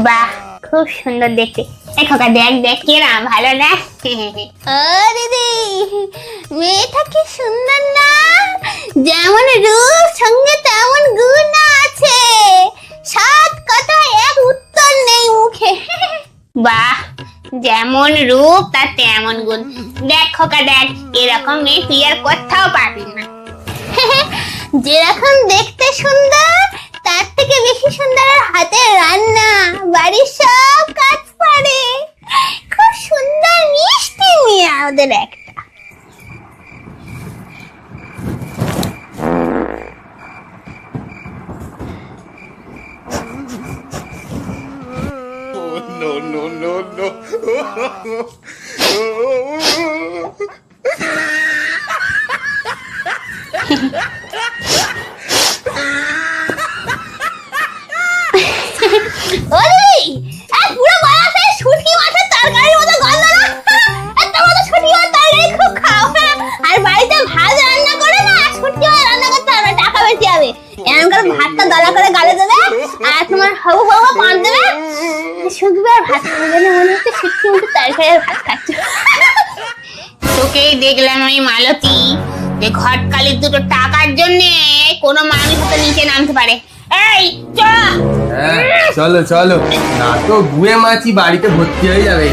বাহ, খুব সুন্দর দেখতে। খোকা দেখ দেখ কিরাম ভালো না? ও দিদি, মেয়েটা কি সুন্দর না? যেমন রূপ সঙ্গে তেমন গুণ আছে, সাত কথায় এক উত্তর নেই মুখে। বাহ, যেমন রূপ তার তেমন গুণ। দেখ খোকা দেখ, এরকম মেয়ে তুই আর কোথাও পাবি না। যেরকম দেখতে সুন্দর, তার থেকে বেশি সুন্দর হাতের রান্না, বাড়ির সব কাজ পারে। খুব সুন্দর মিষ্টি মেয়ে আমাদের একটা। No, no, no, no. ও দিদি, পুরো বয়সে শুটকি মাছের তরকারির মতো গন্ধ না? একটা মতো শুটকি মাছের তরকারি খুব খাও, হ্যাঁ? আর বাড়িতে ভাত রান্না করে না, শুটকি মাছ রান্না করতে হবে, টাকা বেশি হবে। এমন করে ভাতটা দলা করে গালে দেবে, আর তোমার হবু হবু পাঁচ দেবে, শুকবে আর ভাত খাবে না, মনে হচ্ছে শুটকি মাছের তরকারি আর ভাত খাচ্ছ। তোকেই দেখলাম আমি মালতী, যে ঘটকালির দুটো টাকার জন্য কোনো মানুষ তো নিচে নামতে পারে। এই চ, চলো চলো, না তো গুয়ে মাছি বাড়িতে ভর্তি হয়ে যাবে।